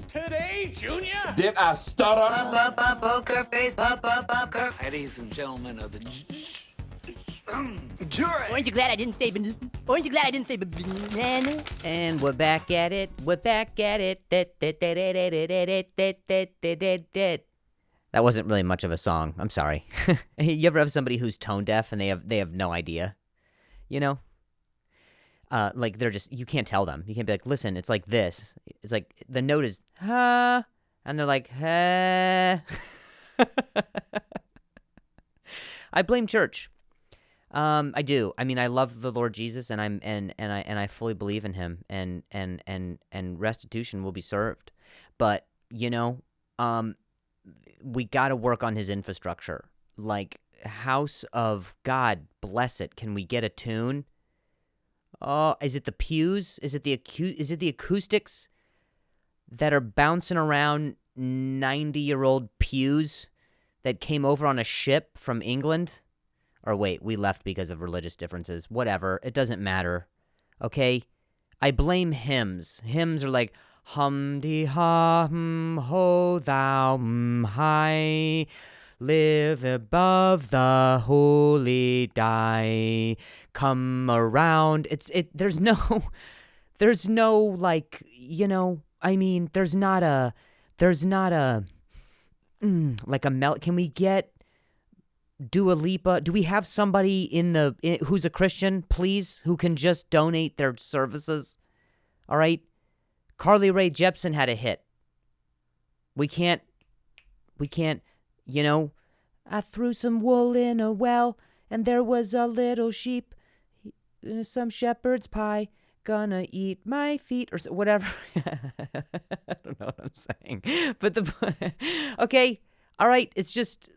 Today, Junior? Did I stutter? Poker face, poker. Ladies and gentlemen of the Jury. Aren't you glad I didn't say banana? And we're back at it. That wasn't really much of a song. I'm sorry. You ever have somebody who's tone deaf and they have no idea? You know? Like they're just, you can't tell them. You can't be like, listen, it's like this. It's like the note is ha, and they're like ha. I blame church. I do. I mean, I love the Lord Jesus, and I fully believe in him, and restitution will be served. But you know, we got to work on his infrastructure. Like House of God, bless it. Can we get a tune? Oh, is it the pews? Is it the acoustics that are bouncing around 90-year-old pews that came over on a ship from England? Or wait, we left because of religious differences. Whatever, it doesn't matter. Okay? I blame hymns. Hymns are like hum-de-ha, ho thou high, live above the holy die, come around. There's no like, you know, I mean, there's not a like a can we get Dua Lipa? Do we have somebody who's a Christian, please, who can just donate their services? All right? Carly Rae Jepsen had a hit. We can't, you know, I threw some wool in a well, and there was a little sheep, some shepherd's pie, gonna eat my feet, or whatever. I don't know what I'm saying. But okay, all right, it's just,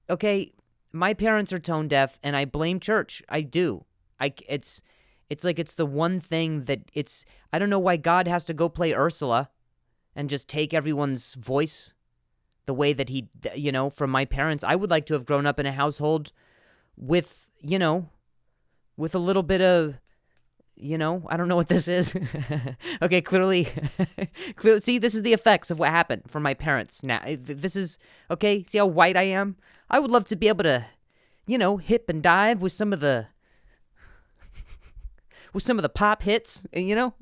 okay, my parents are tone deaf, and I blame church. I do. It's like it's the one thing that I don't know why God has to go play Ursula and just take everyone's voice the way that he, you know, from my parents. I would like to have grown up in a household with, you know, with a little bit of, you know, I don't know what this is. Okay, clearly, see, this is the effects of what happened for my parents. Now, this is, okay, see how white I am? I would love to be able to, you know, hip and dive with some of the pop hits, you know?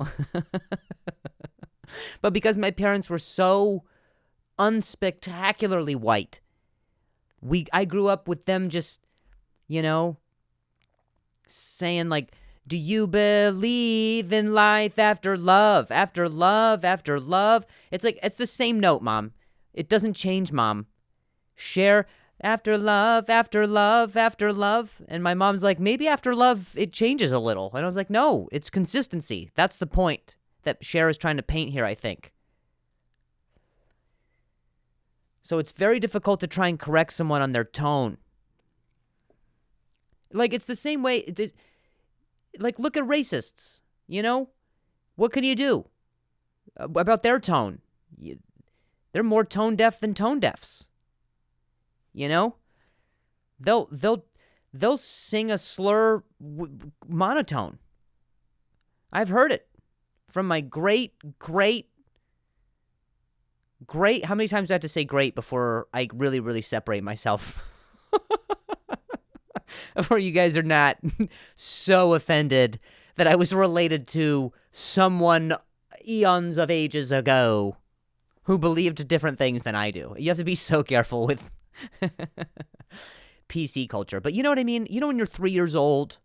But because my parents were so unspectacularly white, I grew up with them just, you know, saying like, do you believe in life after love, after love, after love? It's like, it's the same note, Mom. It doesn't change, Mom. Share after love, after love, after love. And my mom's like, maybe after love, it changes a little. And I was like, no, it's consistency. That's the point that Cher is trying to paint here, I think. So it's very difficult to try and correct someone on their tone. Like, it's the same way, like, look at racists, you know? What can you do about their tone? They're more tone deaf than tone deafs. You know? They'll sing a slur monotone. I've heard it from my great, how many times do I have to say great before I really, really separate myself? Before you guys are not so offended that I was related to someone eons of ages ago who believed different things than I do. You have to be so careful with PC culture. But you know what I mean? You know when you're 3 years old?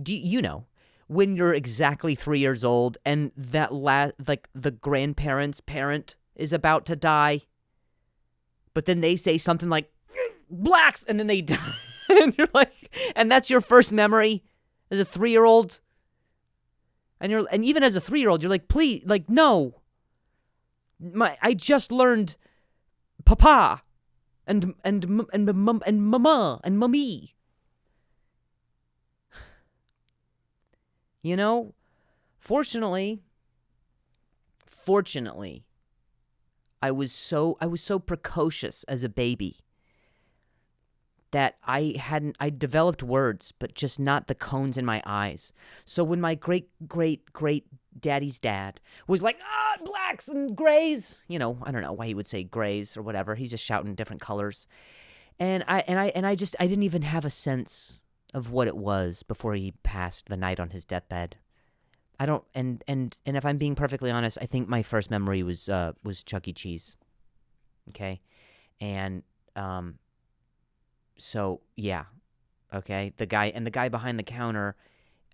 You know, when you're exactly 3 years old and that like the grandparent's parent is about to die, but then they say something like, blacks, and then they die. And you're like, and that's your first memory as a 3-year-old. And even as a 3-year-old, you're like, please, like, no. I just learned papa and mama and mummy. You know, fortunately, I was so precocious as a baby that I developed words, but just not the cones in my eyes. So when my great daddy's dad, was like, blacks and grays. You know, I don't know why he would say grays or whatever. He's just shouting different colors. And I didn't even have a sense of what it was before he passed the night on his deathbed. I don't, and if I'm being perfectly honest, I think my first memory was Chuck E. Cheese. Okay, and so yeah, okay. The guy behind the counter,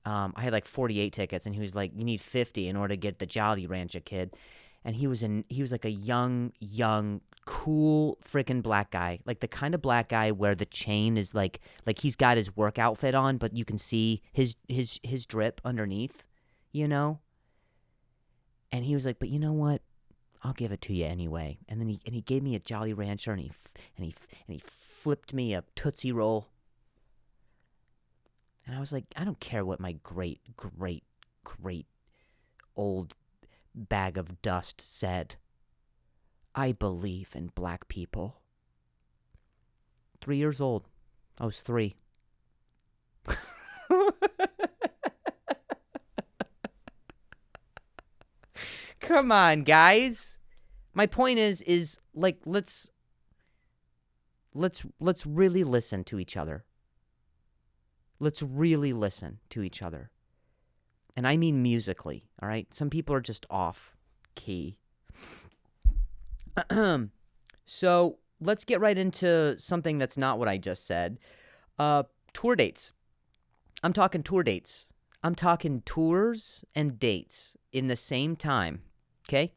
I had like 48 tickets, and he was like, "You need 50 in order to get the Jolly Rancher, kid." And he was like a young, cool freaking black guy, like the kind of black guy where the chain is like he's got his work outfit on, but you can see his drip underneath, you know. And he was like, "But you know what? I'll give it to you anyway." And then he gave me a Jolly Rancher, and he flipped me a Tootsie Roll. And I was like, I don't care what my great old bag of dust said. I believe in black people. 3 years old. I was 3. Come on, guys. My point is like let's really listen to each other. Let's really listen to each other. And I mean musically, all right? Some people are just off key. So let's get right into something that's not what I just said. Tour dates. I'm talking tour dates. I'm talking tours and dates in the same time, okay?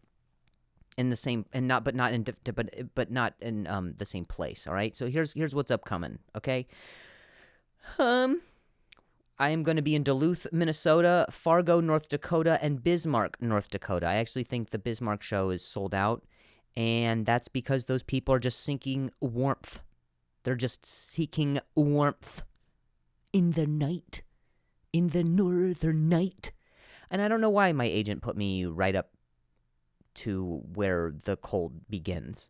In the same, and not, but not in, but not in the same place. All right. So here's what's upcoming. Okay. I am going to be in Duluth, Minnesota, Fargo, North Dakota, and Bismarck, North Dakota. I actually think the Bismarck show is sold out, and that's because those people are just seeking warmth. They're just seeking warmth in the night, in the northern night. And I don't know why my agent put me right up to where the cold begins.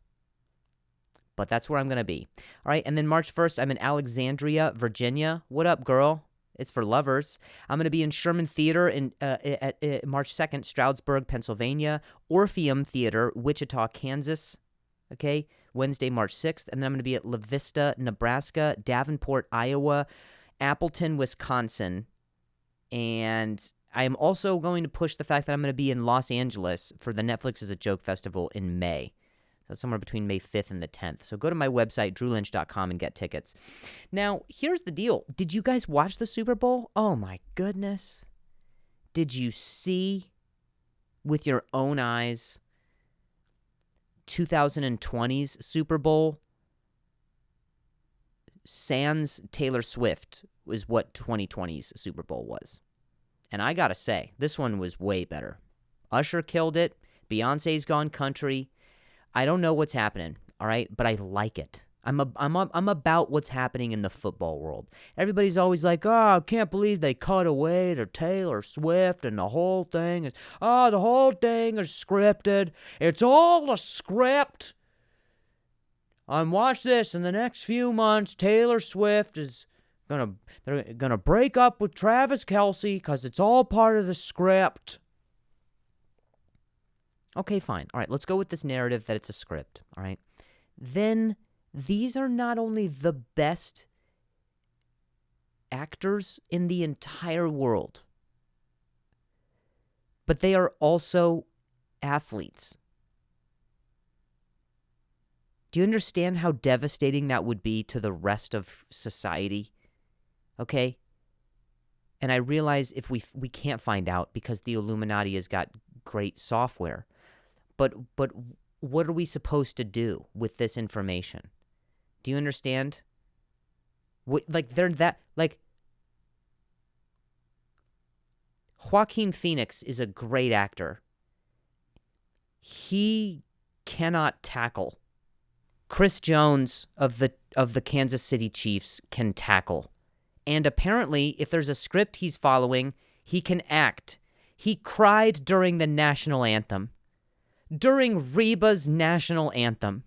But that's where I'm going to be. All right, and then March 1st, I'm in Alexandria, Virginia. What up, girl? It's for lovers. I'm going to be in Sherman Theater in at March 2nd, Stroudsburg, Pennsylvania. Orpheum Theater, Wichita, Kansas. Okay, Wednesday, March 6th. And then I'm going to be at La Vista, Nebraska, Davenport, Iowa, Appleton, Wisconsin. And I am also going to push the fact that I'm going to be in Los Angeles for the Netflix is a Joke Festival in May. So somewhere between May 5th and the 10th. So go to my website, drewlynch.com, and get tickets. Now, here's the deal. Did you guys watch the Super Bowl? Oh, my goodness. Did you see with your own eyes 2020's Super Bowl? Sans Taylor Swift was what 2020's Super Bowl was. And I gotta say, this one was way better. Usher killed it. Beyonce's gone country. I don't know what's happening, all right? But I like it. I'm about what's happening in the football world. Everybody's always like, I can't believe they cut away to Taylor Swift and the whole thing is scripted. It's all a script. Watch this. In the next few months, Taylor Swift is they're gonna break up with Travis Kelce because it's all part of the script. Okay, fine. All right, let's go with this narrative that it's a script, all right? Then these are not only the best actors in the entire world, but they are also athletes. Do you understand how devastating that would be to the rest of society? Okay? And I realize if we can't find out because the Illuminati has got great software. But what are we supposed to do with this information? Do you understand? Joaquin Phoenix is a great actor. He cannot tackle. Chris Jones of the Kansas City Chiefs can tackle. And apparently, if there's a script he's following, he can act. He cried during the national anthem. During Reba's national anthem.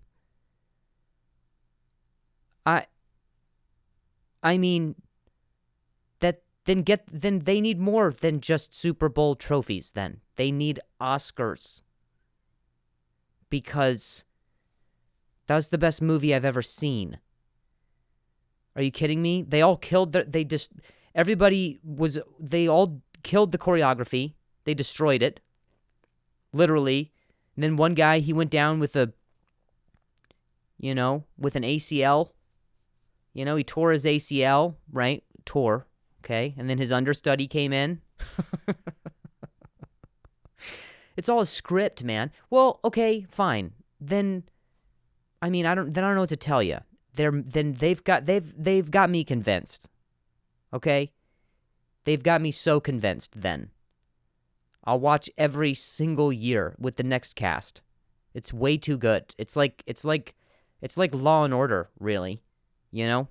I mean, then they need more than just Super Bowl trophies then. They need Oscars. Because that was the best movie I've ever seen. Are you kidding me? They all killed they all killed the choreography. They destroyed it. Literally. And then one guy, he went down with with an ACL. He tore his ACL, right? Tore, okay? And then his understudy came in. It's all a script, man. Well, okay, fine. Then, I don't know what to tell you. They've got me convinced. Okay? They've got me so convinced then. I'll watch every single year with the next cast. It's way too good. It's like Law and Order, really. It's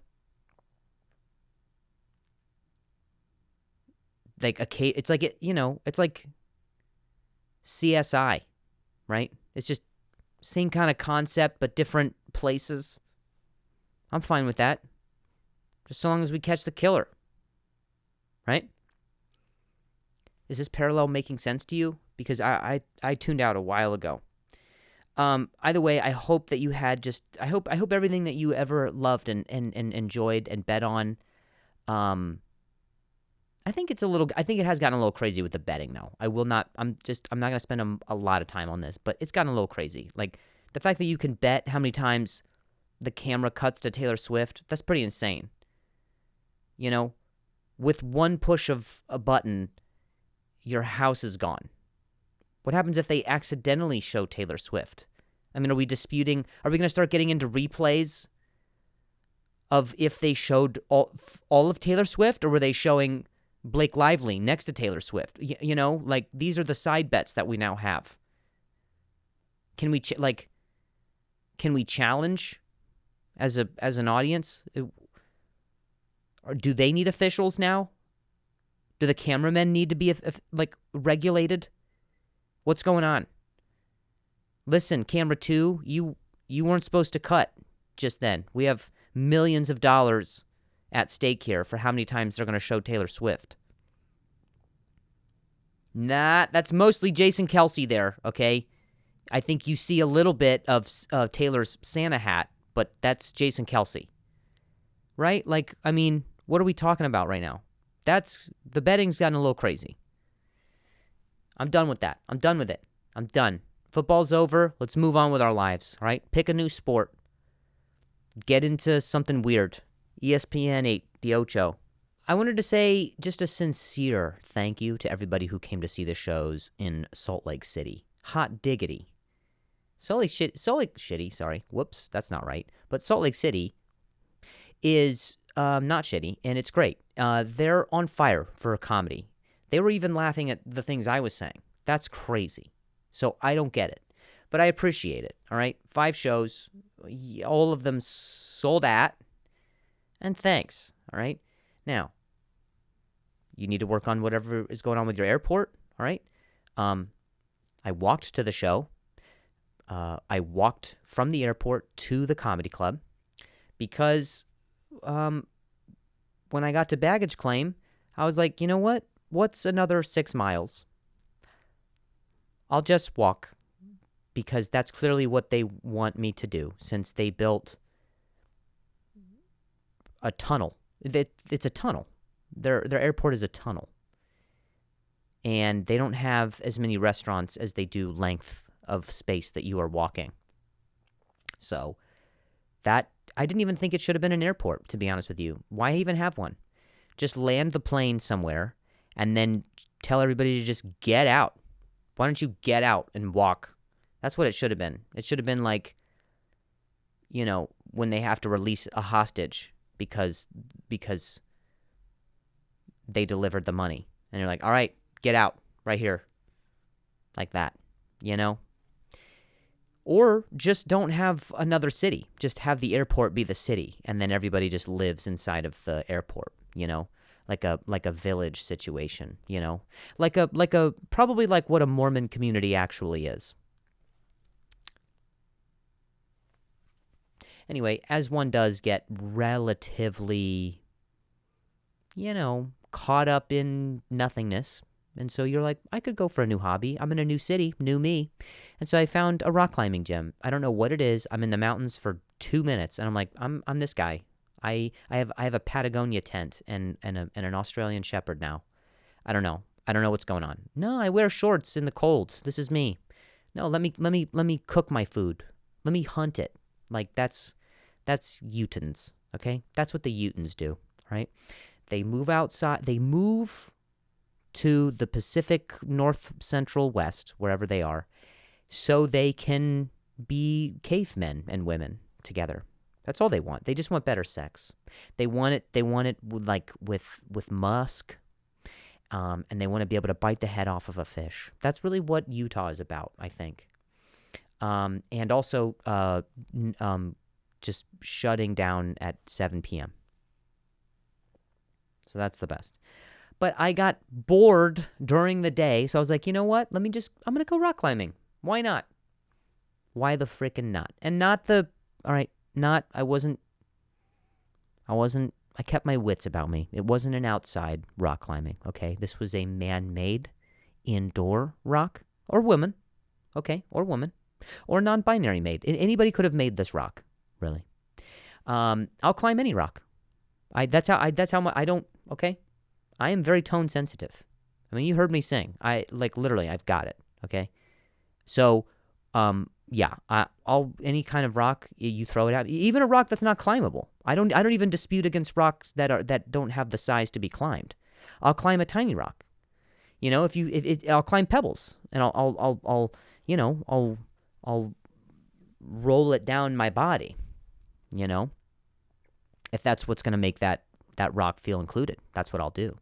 like CSI, right? It's just same kind of concept, but different places. I'm fine with that. Just so long as we catch the killer. Right? Is this parallel making sense to you? Because I tuned out a while ago. Either way, I hope that you had I hope everything that you ever loved and enjoyed and bet on. I think it has gotten a little crazy with the betting though. I'm not going to spend a lot of time on this, but it's gotten a little crazy. Like the fact that you can bet how many times the camera cuts to Taylor Swift, that's pretty insane. With one push of a button, your house is gone. What happens if they accidentally show Taylor Swift? Are we going to start getting into replays of if they showed all of Taylor Swift, or were they showing Blake Lively next to Taylor Swift? Like these are the side bets that we now have. Can we challenge as an audience? Or do they need officials now? Do the cameramen need to be regulated? What's going on? Listen, camera 2, you weren't supposed to cut just then. We have millions of dollars at stake here for how many times they're going to show Taylor Swift. Nah, that's mostly Jason Kelce there, okay? I think you see a little bit of Taylor's Santa hat, but that's Jason Kelce. Right? What are we talking about right now? The betting's gotten a little crazy. I'm done with that. I'm done with it. I'm done. Football's over. Let's move on with our lives, all right? Pick a new sport. Get into something weird. ESPN 8, the Ocho. I wanted to say just a sincere thank you to everybody who came to see the shows in Salt Lake City. Hot diggity. Salt Lake Shitty, sorry. Whoops, that's not right. But Salt Lake City is not shitty, and it's great. They're on fire for a comedy. They were even laughing at the things I was saying. That's crazy. So I don't get it. But I appreciate it, all right? 5 shows, all of them sold at, and thanks, all right? Now, you need to work on whatever is going on with your airport, all right? I walked to the show. I walked from the airport to the comedy club because when I got to baggage claim, I was like, you know what? What's another 6 miles? I'll just walk because that's clearly what they want me to do since they built a tunnel. It's a tunnel. Their airport is a tunnel. And they don't have as many restaurants as they do length of space that you are walking. So that I didn't even think it should have been an airport, to be honest with you. Why even have one? Just land the plane somewhere and then tell everybody to just get out. Why don't you get out and walk? That's what it should have been. It should have been like, when they have to release a hostage because they delivered the money. And you're like, all right, get out right here. Like that, Or just don't have another city. Just have the airport be the city, and then everybody just lives inside of the airport, like a village situation, probably like what a Mormon community actually is. Anyway, as one does get relatively, caught up in nothingness. And so you're like, I could go for a new hobby. I'm in a new city, new me. And so I found a rock climbing gym. I don't know what it is. I'm in the mountains for 2 minutes, and I'm like, I'm this guy. I have a Patagonia tent and an Australian Shepherd now. I don't know. I don't know what's going on. No, I wear shorts in the cold. This is me. No, let me cook my food. Let me hunt it. Like that's Utahns, okay? That's what the Utahns do, right? They move outside. They move to the Pacific North, Central, West, wherever they are, so they can be cavemen and women together. That's all they want. They just want better sex. They want it like with musk, and they want to be able to bite the head off of a fish. That's really what Utah is about, I think. And also just shutting down at 7 p.m. So that's the best. But I got bored during the day, so I was like, you know what? I'm going to go rock climbing. Why not? Why the frickin' not? And I kept my wits about me. It wasn't an outside rock climbing, okay? This was a man-made indoor rock, or woman, okay? Or woman, or non-binary made. Anybody could have made this rock, really. I'll climb any rock. That's how much, I don't, okay? I am very tone sensitive. I mean, you heard me sing. Literally, I've got it, okay? So, I'll any kind of rock you throw it at, even a rock that's not climbable. I don't even dispute against rocks that don't have the size to be climbed. I'll climb a tiny rock. You know, I'll climb pebbles, and I'll roll it down my body. You know, if that's what's going to make that rock feel included, that's what I'll do.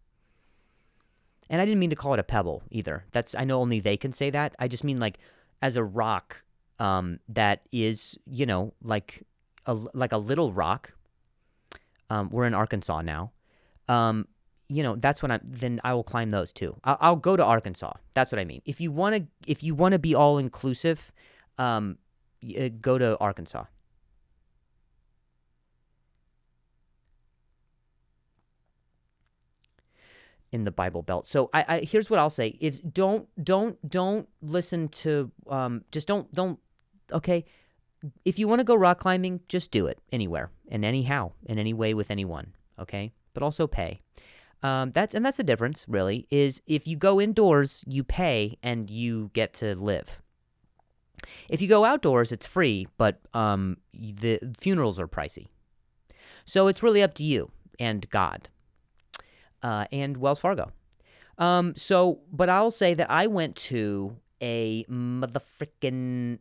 And I didn't mean to call it a pebble either. I know only they can say that. I just mean like as a rock that is, like a little rock. We're in Arkansas now. That's when then I will climb those too. I'll go to Arkansas. That's what I mean. If you want to be all inclusive, go to Arkansas. In the Bible Belt. So I here's what I'll say is don't listen to just don't okay. If you want to go rock climbing, just do it anywhere and anyhow in any way with anyone, okay? But also pay. That's the difference really, is if you go indoors, you pay and you get to live. If you go outdoors, it's free, but the funerals are pricey. So it's really up to you and God. And Wells Fargo. But I'll say that I went to a motherfucking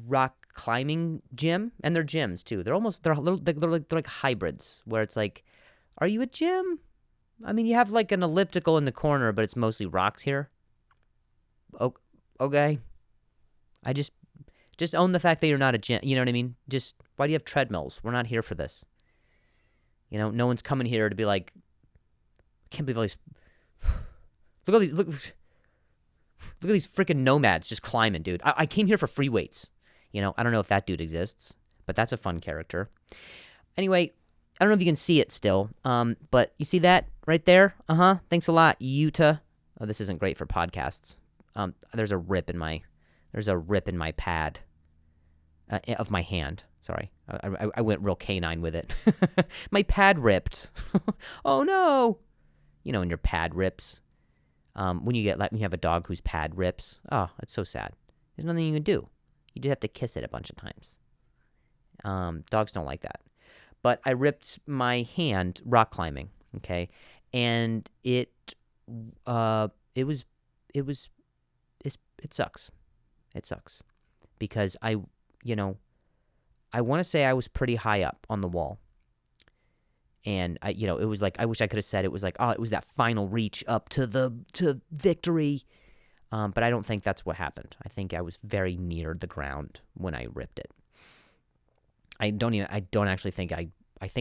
rock climbing gym, and they're gyms too. They're like hybrids where it's like, are you a gym? I mean, you have like an elliptical in the corner, but it's mostly rocks here. Okay. I just own the fact that you're not a gym. You know what I mean? Just why do you have treadmills? We're not here for this. No one's coming here to be like, can't believe all these. Look at these freaking nomads just climbing, dude. I came here for free weights. I don't know if that dude exists, but that's a fun character. Anyway, I don't know if you can see it still, but you see that right there? Thanks a lot, Utah. Oh, this isn't great for podcasts. There's a rip in my pad of my hand. Sorry, I went real canine with it. My pad ripped. Oh no. When your pad rips, when you have a dog whose pad rips, oh, it's so sad. There's nothing you can do. You just have to kiss it a bunch of times. Dogs don't like that. But I ripped my hand rock climbing, okay, and it sucks. It sucks because I want to say I was pretty high up on the wall. And it was like, I wish I could have said it was like, oh, it was that final reach up to victory. But I don't think that's what happened. I think I was very near the ground when I ripped it. I think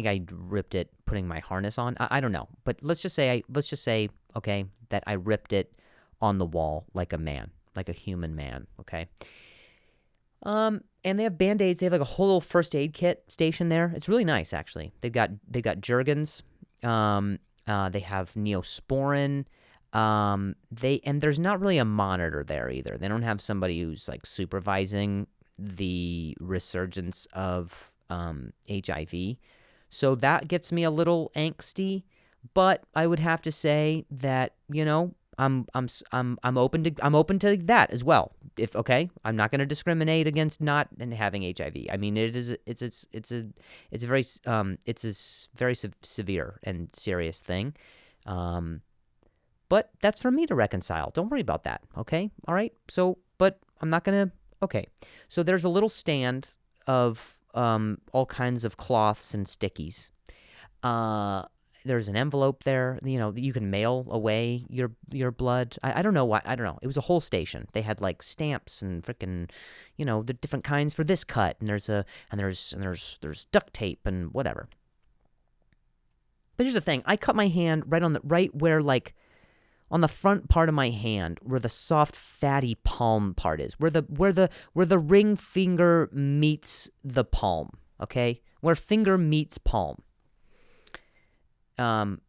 I ripped it putting my harness on. I don't know. But let's just say, okay, that I ripped it on the wall like a man, like a human man. Okay. And they have Band-Aids. They have like a whole little first aid kit station there. It's really nice, actually. They've got Jergens. They have Neosporin. And there's not really a monitor there either. They don't have somebody who's like supervising the resurgence of HIV. So that gets me a little angsty, but I would have to say that, I'm open to that as well. If okay, I'm not going to discriminate against not having HIV. I mean, it's a very severe and serious thing. But that's for me to reconcile. Don't worry about that, okay? All right? So, but I'm not going to... Okay. So there's a little stand of all kinds of cloths and stickies. There's an envelope there. You can mail away your blood. I don't know why. I don't know. It was a whole station. They had like stamps and freaking, the different kinds for this cut. And there's duct tape and whatever. But here's the thing. I cut my hand right where like... on the front part of my hand, where the soft, fatty palm part is, where the ring finger meets the palm, okay? Where finger meets palm. And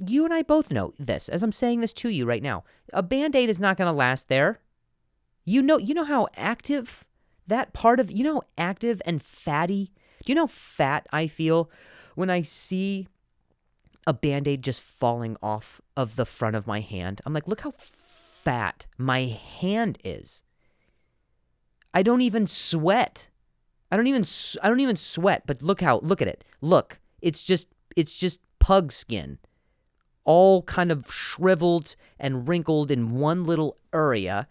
you and I both know this, as I'm saying this to you right now. A Band-Aid is not going to last there. You know how active that part of, how active and fatty, do you know how fat I feel when I see a Band-Aid just falling off of the front of my hand? I'm like, look how fat my hand is. I don't even sweat. I don't even sweat, but look at it. Look, it's just pug skin, all kind of shriveled and wrinkled in one little area.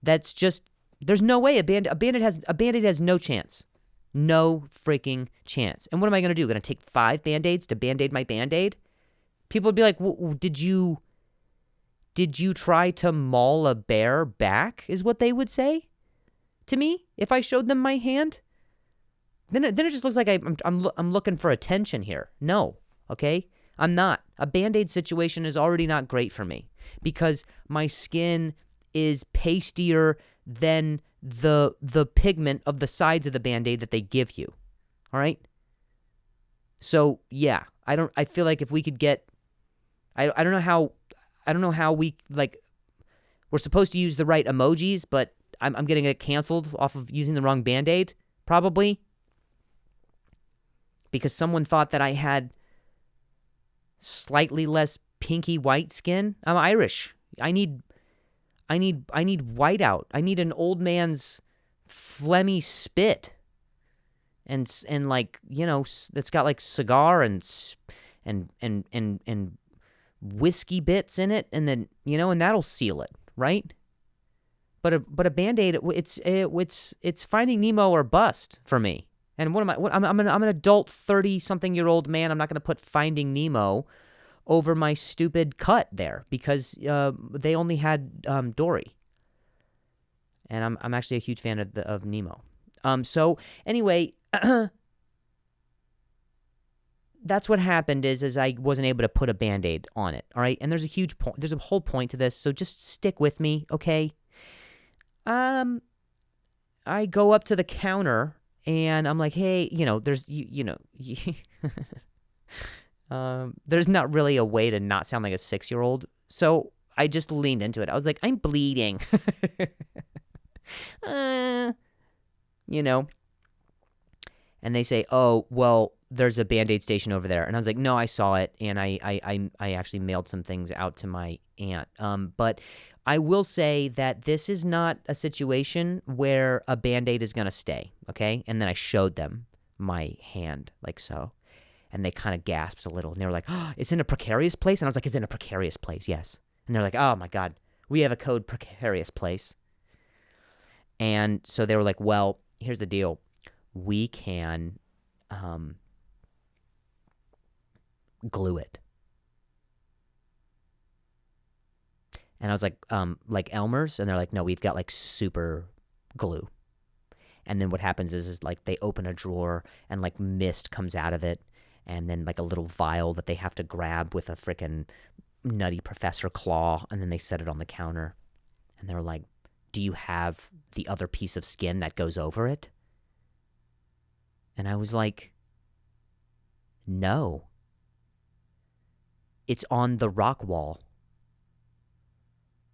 That's just, there's no way a Band-Aid has no chance. No freaking chance. And what am I going to do? Going to take 5 Band-Aids to Band-Aid my Band-Aid? People would be like, did you try to maul a bear back, is what they would say to me if I showed them my hand? Then it just looks like I'm looking for attention here. No, okay? I'm not. A Band-Aid situation is already not great for me because my skin is pastier than the pigment of the sides of the Band-Aid that they give you. All right? So, yeah, I feel like if we could get I don't know how we, like, we're supposed to use the right emojis, but I'm getting it canceled off of using the wrong Band-Aid, probably. Because someone thought that I had slightly less pinky white skin. I'm Irish. I need whiteout. I need an old man's phlegmy spit. And like, that's got like cigar and whiskey bits in it, and then and that'll seal it, right? But a Band-Aid, it's Finding Nemo or bust for me. And what am I? I'm an adult 30-something-year-old man. I'm not going to put Finding Nemo over my stupid cut there because they only had Dory, and I'm actually a huge fan of Nemo. So anyway. That's what happened is I wasn't able to put a Band-Aid on it, all right? And there's a whole point to this, so just stick with me, okay? I go up to the counter, and I'm like, hey, there's, there's not really a way to not sound like a 6-year-old, so I just leaned into it. I was like, I'm bleeding. And they say, oh, well, there's a Band-Aid station over there. And I was like, no, I saw it, and I actually mailed some things out to my aunt. But I will say that this is not a situation where a Band-Aid is going to stay, okay? And then I showed them my hand, like so. And they kind of gasped a little. And they were like, oh, it's in a precarious place? And I was like, it's in a precarious place, yes. And they're like, oh, my God, we have a code precarious place. And so they were like, well, here's the deal. We can glue it. And I was like Elmer's? And they're like, no, we've got like super glue. And then what happens is like they open a drawer and like mist comes out of it. And then like a little vial that they have to grab with a frickin' nutty professor claw. And then they set it on the counter. And they're like, do you have the other piece of skin that goes over it? And I was like, No. It's on the rock wall.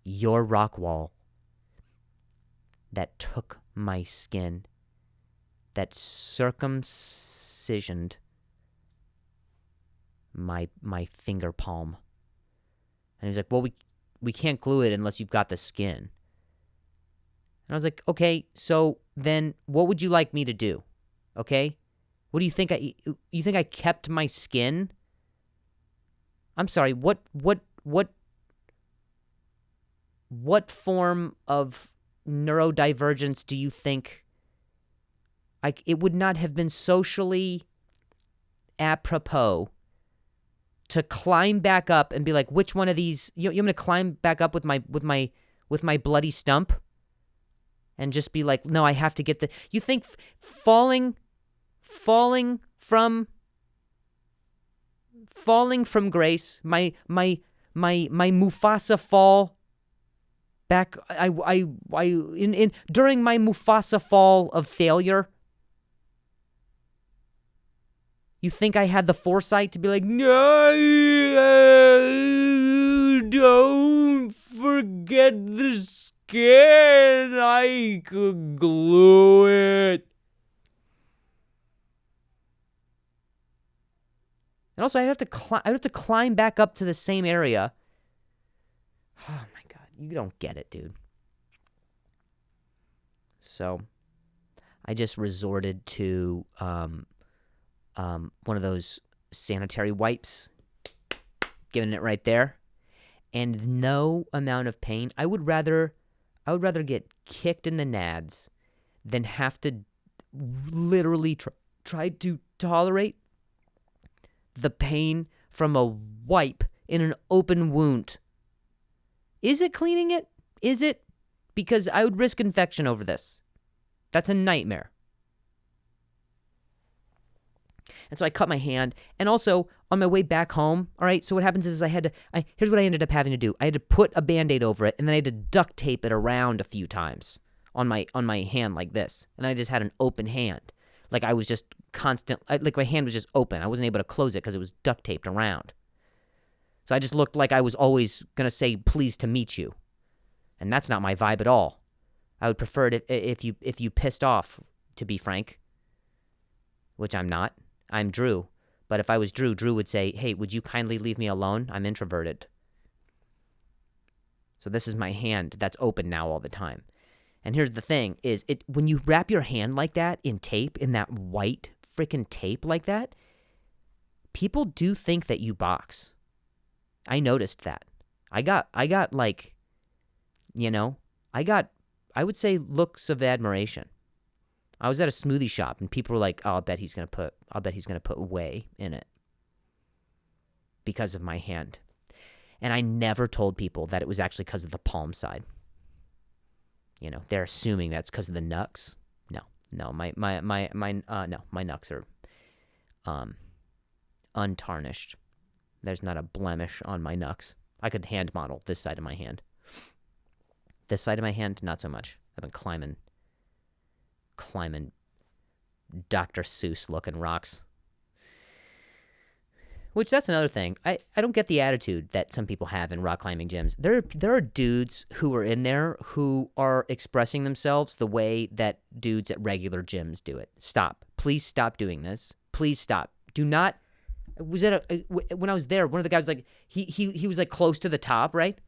Your rock wall that took my skin, that circumcisioned my finger palm. And he's like, well, we can't glue it unless you've got the skin. And I was like, okay, so then what would you like me to do? Okay? What do you think you think I kept my skin? I'm sorry, what form of neurodivergence do you think it would not have been socially apropos to climb back up and be like, which one of these you're gonna climb back up with my bloody stump and just be like, no, I have to get the. You think falling from grace, my Mufasa fall back, during my Mufasa fall of failure, you think I had the foresight to be like, no, don't forget the skin, I could glue it. And also, I have to climb back up to the same area. Oh my God, you don't get it, dude. So, I just resorted to one of those sanitary wipes, giving it right there, and no amount of pain. I would rather get kicked in the nads than have to literally try to tolerate the pain from a wipe in an open wound. Is it cleaning it? Is it? Because I would risk infection over this. That's a nightmare. And so I cut my hand. And also, on my way back home, all right, so what happens is here's what I ended up having to do. I had to put a Band-Aid over it, and then I had to duct tape it around a few times on my hand like this. And then I just had an open hand. Like I was just like my hand was just open. I wasn't able to close it because it was duct taped around. So I just looked like I was always going to say, pleased to meet you. And that's not my vibe at all. I would prefer it if you pissed off, to be frank. Which I'm not. I'm Drew. But if I was Drew would say, hey, would you kindly leave me alone? I'm introverted. So this is my hand that's open now all the time. And here's the thing, is when you wrap your hand like that in tape, in that white freaking tape like that, people do think that you box. I noticed that. I got like, I would say looks of admiration. I was at a smoothie shop and people were like, oh, I'll bet he's gonna put whey in it because of my hand. And I never told people that it was actually because of the palm side. They're assuming that's because of the knucks. No, my knucks are untarnished. There's not a blemish on my knucks. I could hand model this side of my hand. This side of my hand, not so much. I've been climbing Dr. Seuss looking rocks. Which, that's another thing. I don't get the attitude that some people have in rock climbing gyms. There are dudes who are in there who are expressing themselves the way that dudes at regular gyms do it. Stop. Please stop doing this. Please stop. Do not. When I was there, one of the guys was like, he was like close to the top, right?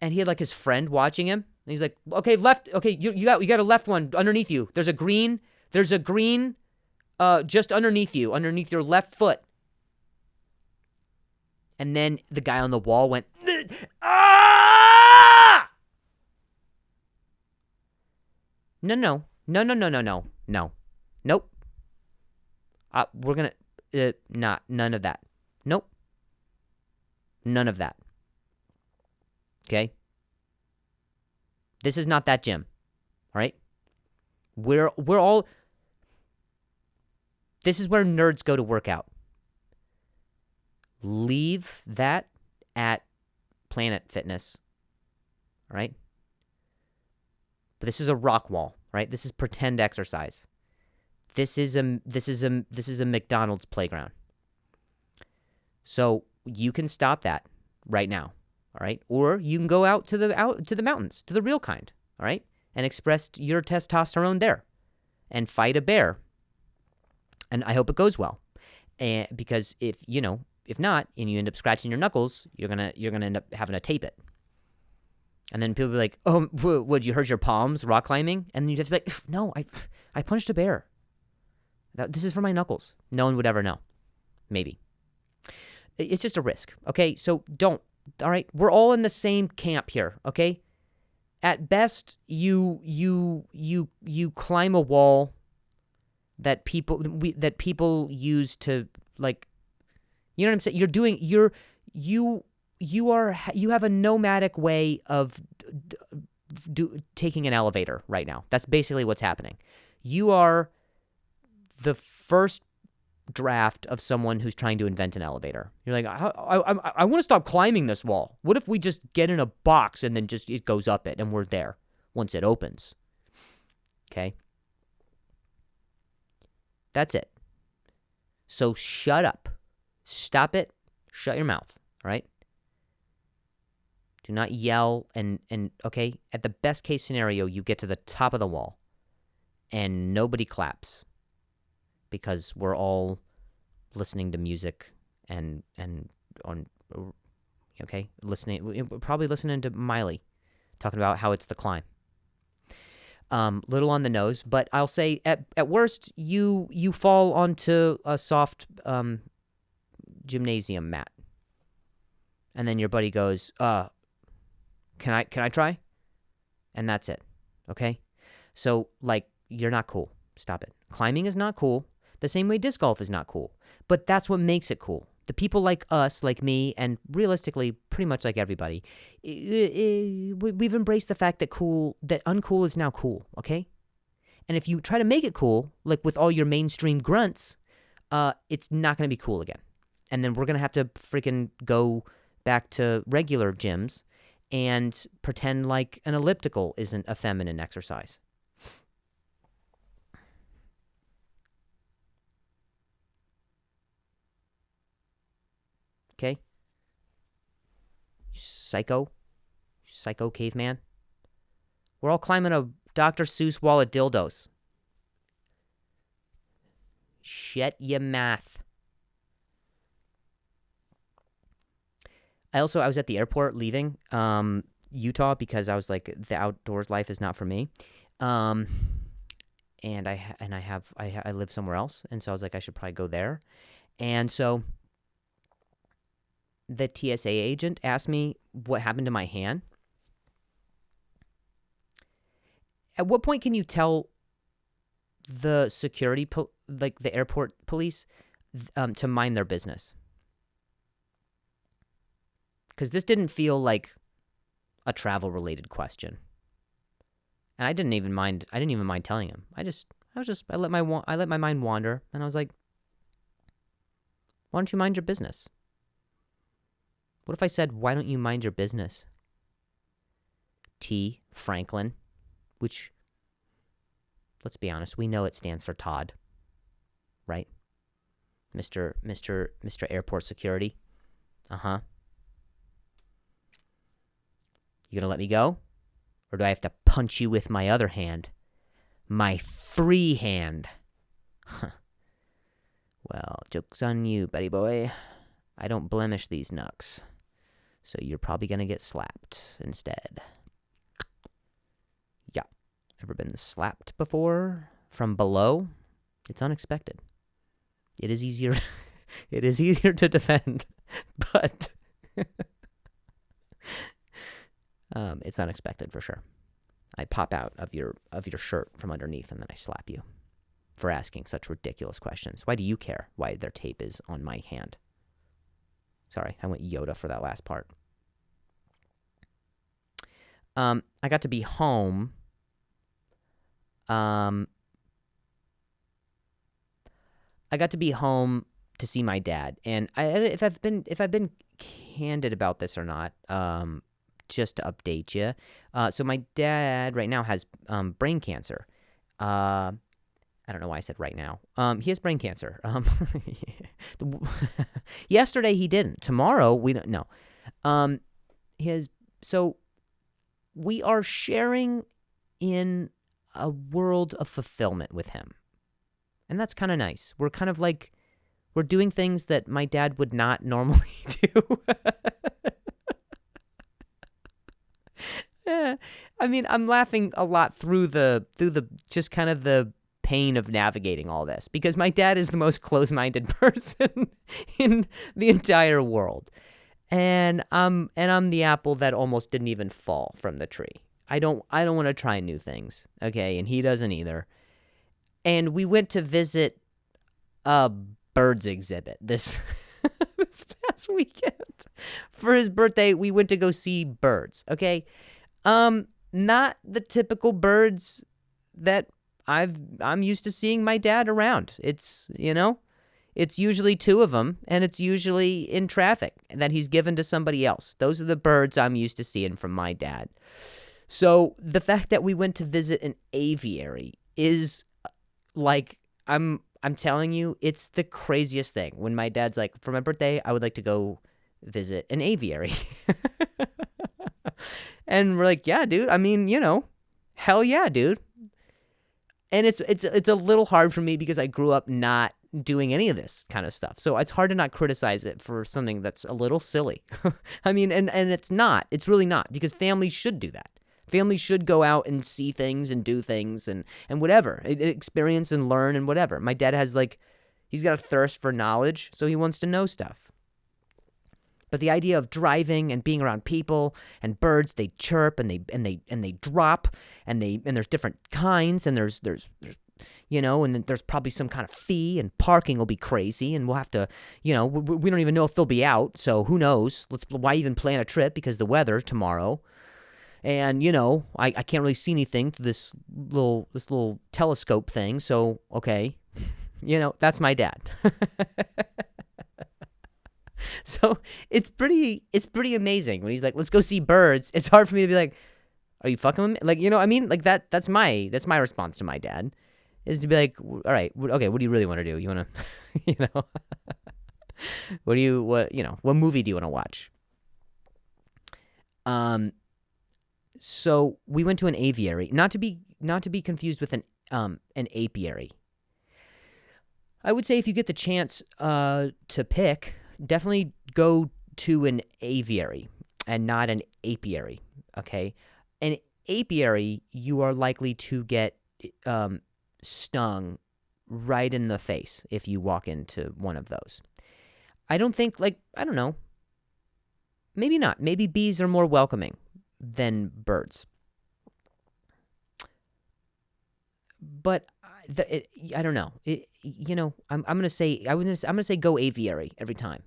And he had like his friend watching him. And he's like, okay, left. Okay, you got a left one underneath you. There's a green just underneath your left foot. And then the guy on the wall went, ah! No. Nope. We're gonna, none of that. Nope. None of that. Okay? This is not that gym. All right? We're all... This is where nerds go to work out. Leave that at Planet Fitness. All right? But this is a rock wall, right? This is pretend exercise. This is a McDonald's playground. So you can stop that right now, all right? Or you can go out to the mountains, to the real kind, all right? And express your testosterone there and fight a bear. And I hope it goes well. And because if not, and you end up scratching your knuckles, you're gonna end up having to tape it. And then people be like, "Oh, would you hurt your palms rock climbing?" And you have to be like, "No, I punched a bear. This is for my knuckles." No one would ever know. Maybe. It's just a risk, okay? So don't. All right, we're all in the same camp here, okay? At best, you climb a wall that people use to, like, you know what I'm saying? You have a nomadic way of taking an elevator right now. That's basically what's happening. You are the first draft of someone who's trying to invent an elevator. You're like, I want to stop climbing this wall. What if we just get in a box and then just it goes up it and we're there once it opens? Okay? That's it. So shut up. Stop it. Shut your mouth. All right? Do not yell and okay? At the best case scenario, you get to the top of the wall and nobody claps because we're all listening to music and on okay, probably listening to Miley talking about how it's the climb. Little on the nose, but I'll say at worst you fall onto a soft gymnasium mat. And then your buddy goes, can I try? And that's it. Okay? So, like, you're not cool. Stop it. Climbing is not cool. The same way disc golf is not cool. But that's what makes it cool. The people like us, like me, and realistically, pretty much like everybody, we've embraced the fact that uncool is now cool, okay? And if you try to make it cool, like with all your mainstream grunts, it's not going to be cool again. And then we're going to have to freaking go back to regular gyms and pretend like an elliptical isn't a feminine exercise. Okay? You psycho caveman. We're all climbing a Dr. Seuss wall of dildos. Shut your mouth. I was at the airport leaving Utah because I was like, the outdoors life is not for me. And I live somewhere else, and so I was like, I should probably go there. And so the TSA agent asked me what happened to my hand. At what point can you tell the security, like the airport police, to mind their business? Because this didn't feel like a travel-related question, and I didn't even mind telling him. I let my mind wander, and I was like, "Why don't you mind your business?" What if I said, "Why don't you mind your business?" T. Franklin, which, let's be honest, we know it stands for Todd, right? Mr. Airport Security. Uh-huh. You gonna let me go? Or do I have to punch you with my other hand? My free hand. Huh. Well, joke's on you, buddy boy. I don't blemish these knucks. So you're probably gonna get slapped instead. Yeah. Ever been slapped before? From below? It's unexpected. It is easier to defend, but it's unexpected for sure. I pop out of your shirt from underneath and then I slap you for asking such ridiculous questions. Why do you care why their tape is on my hand? Sorry, I went Yoda for that last part. I got to be home. I got to be home to see my dad, and if I've been candid about this or not, just to update you. So my dad right now has brain cancer. I don't know why I said right now. He has brain cancer. Yesterday he didn't. Tomorrow we don't know. So we are sharing in a world of fulfillment with him. And that's kind of nice. We're kind of like, we're doing things that my dad would not normally do. Yeah. I mean, I'm laughing a lot through the just kind of the pain of navigating all this, because my dad is the most close-minded person in the entire world. And I'm the apple that almost didn't even fall from the tree. I don't want to try new things, okay? And he doesn't either. And we went to visit a birds exhibit this this past weekend. For his birthday, we went to go see birds, okay? Not the typical birds that I'm used to seeing my dad around. It's, it's usually two of them, and it's usually in traffic that he's given to somebody else. Those are the birds I'm used to seeing from my dad. So the fact that we went to visit an aviary is like, I'm telling you, it's the craziest thing. When my dad's like, for my birthday, I would like to go visit an aviary. And we're like, yeah, dude. I mean, hell yeah, dude. And it's a little hard for me because I grew up not doing any of this kind of stuff. So it's hard to not criticize it for something that's a little silly. I mean, and it's not. It's really not, because families should do that. Families should go out and see things and do things and whatever, experience and learn and whatever. My dad has he's got a thirst for knowledge, so he wants to know stuff. But the idea of driving and being around people and birds, they chirp and they drop and there's different kinds, and there's and then there's probably some kind of fee, and parking will be crazy, and we'll have to, we don't even know if they'll be out, so who knows? Why even plan a trip, because the weather tomorrow. And, I can't really see anything through this little telescope thing. So, okay, that's my dad. So it's pretty amazing when he's like, let's go see birds. It's hard for me to be like, are you fucking with me? Like, I mean? Like that's my response to my dad, is to be like, all right, okay, what do you really want to do? You want to, what movie do you want to watch? So we went to an aviary, not to be confused with an apiary. I would say if you get the chance to pick, definitely go to an aviary and not an apiary. Okay, an apiary, you are likely to get stung right in the face if you walk into one of those. I don't think, I don't know. Maybe not. Maybe bees are more welcoming than birds. But I don't know. I'm gonna say go aviary every time,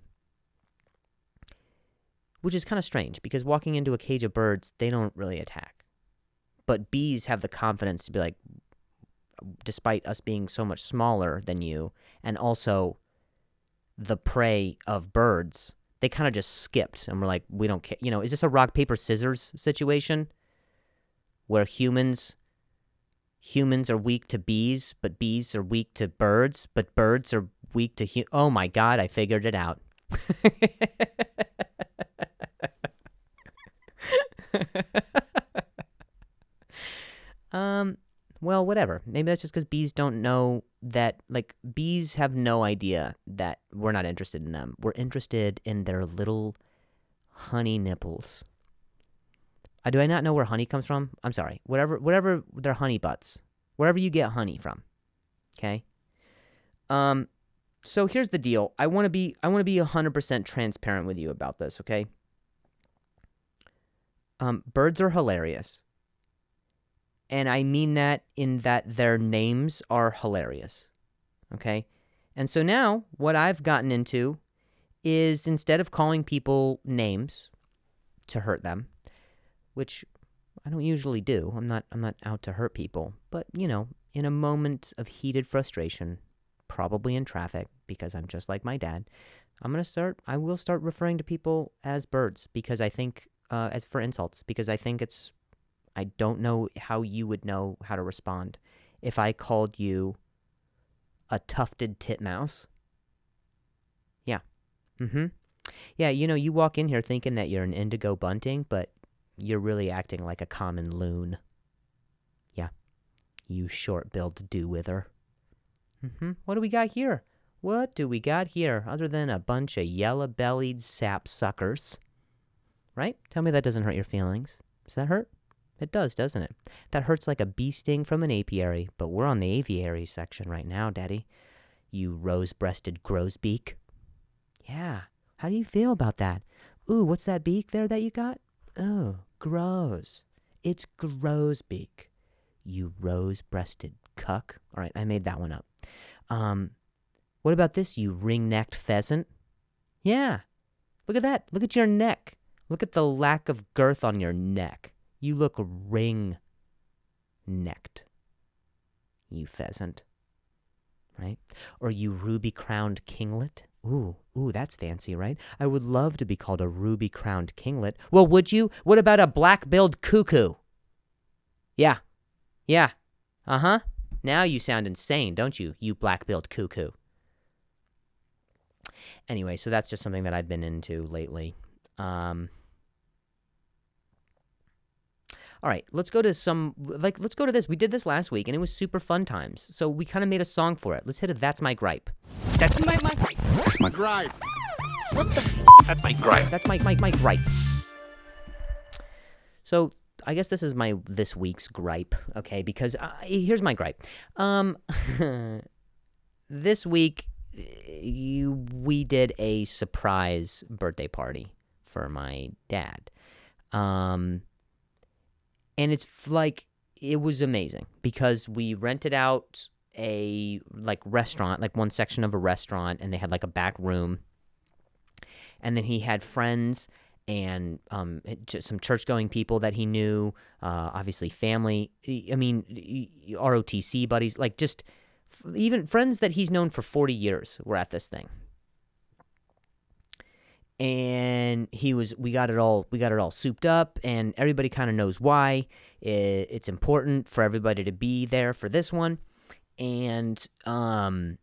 which is kind of strange, because walking into a cage of birds, they don't really attack. But bees have the confidence to be like, despite us being so much smaller than you, and also the prey of birds, they kind of just skipped, and we're like, we don't care. Is this a rock, paper, scissors situation where humans are weak to bees, but bees are weak to birds, but birds are weak to oh my God, I figured it out. Well, whatever. Maybe that's just because bees don't know that, bees have no idea that we're not interested in them. We're interested in their little honey nipples. Do I not know where honey comes from? I'm sorry. Whatever their honey butts. Wherever you get honey from. Okay? So here's the deal. I want to be 100% transparent with you about this, okay? Birds are hilarious. And I mean that in that their names are hilarious. Okay? And so now what I've gotten into is, instead of calling people names to hurt them, which I don't usually do. I'm not out to hurt people, but in a moment of heated frustration, probably in traffic, because I'm just like my dad, I will start referring to people as birds, because I think as for insults, because I think I don't know how you would know how to respond if I called you a tufted titmouse. Yeah. Mm-hmm. Yeah, you walk in here thinking that you're an indigo bunting, but you're really acting like a common loon. Yeah. You short-billed dew-wither. Mm-hmm. What do we got here? What do we got here other than a bunch of yellow-bellied sapsuckers? Right? Tell me that doesn't hurt your feelings. Does that hurt? It does, doesn't it? That hurts like a bee sting from an apiary, but we're on the aviary section right now, Daddy. You rose-breasted grosbeak. Yeah. How do you feel about that? Ooh, what's that beak there that you got? Oh, gross. It's grosbeak. You rose-breasted cuck. All right, I made that one up. What about this, you ring-necked pheasant? Yeah. Look at that. Look at your neck. Look at the lack of girth on your neck. You look ring-necked, you pheasant. Right? Or you ruby-crowned kinglet. Ooh, that's fancy, right? I would love to be called a ruby-crowned kinglet. Well, would you? What about a black-billed cuckoo? Yeah. Uh-huh. Now you sound insane, don't you, you black-billed cuckoo? Anyway, so that's just something that I've been into lately. All right, let's go to this. We did this last week, and it was super fun times. So we kind of made a song for it. Let's hit it. That's my gripe. That's my Gripe. What the f***? That's my gripe. That's my gripe. So I guess this is this week's gripe, okay? Because here's my gripe. This week we did a surprise birthday party for my dad. And it's like, it was amazing because we rented out a restaurant, like one section of a restaurant, and they had like a back room. And then he had friends and some church-going people that he knew, obviously family. I mean, ROTC buddies, like just even friends that he's known for 40 years were at this thing. And we got it all souped up, and everybody kind of knows why. It's important for everybody to be there for this one. And I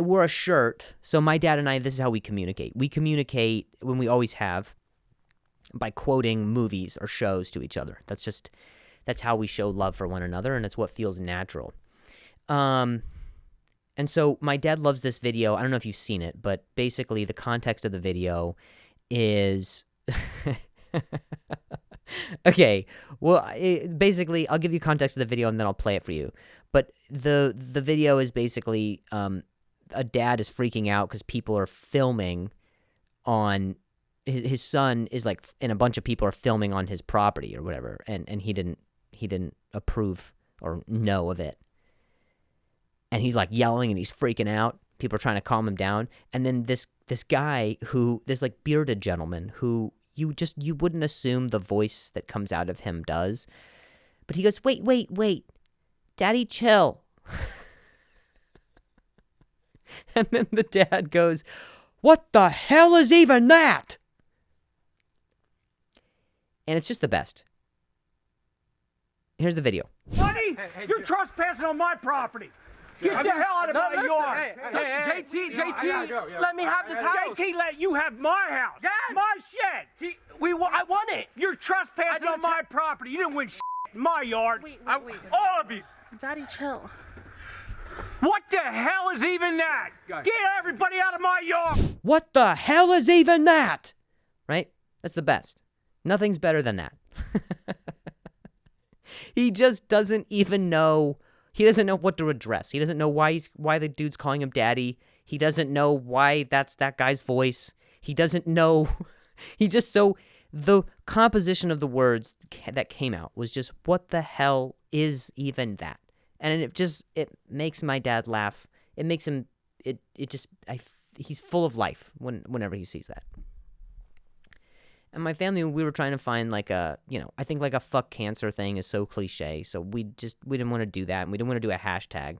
wore a shirt. So my dad and I, this is how we communicate. We communicate, when we always have, by quoting movies or shows to each other. That's how we show love for one another, and it's what feels natural. And so my dad loves this video. I don't know if you've seen it, but basically the context of the video is... Okay, well, basically, I'll give you context of the video and then I'll play it for you. But the video is basically a dad is freaking out because people are filming on... His son is like... And a bunch of people are filming on his property or whatever, and he didn't approve or know of it. And he's like yelling and he's freaking out. People are trying to calm him down. And then this guy this like bearded gentleman who you wouldn't assume the voice that comes out of him does. But he goes, wait. Daddy, chill. And then the dad goes, what the hell is even that? And it's just the best. Here's the video. Buddy, you're trespassing on my property. Get the hell out of my yard. JT, let me have this house. JT let you have my house. Yes. My shed. I want it. You're trespassing on my property. You didn't win shit in my yard. Wait. All of you. Daddy, chill. What the hell is even that? Get everybody out of my yard. What the hell is even that? Right? That's the best. Nothing's better than that. He just doesn't even know. He doesn't know what to address. He doesn't know why the dude's calling him daddy. He doesn't know why that's that guy's voice. He doesn't know. The composition of the words that came out was just, what the hell is even that? And it makes my dad laugh. It makes him, he's full of life whenever he sees that. And my family, we were trying to find I think like a fuck cancer thing is so cliche. So we didn't want to do that. And we didn't want to do a hashtag.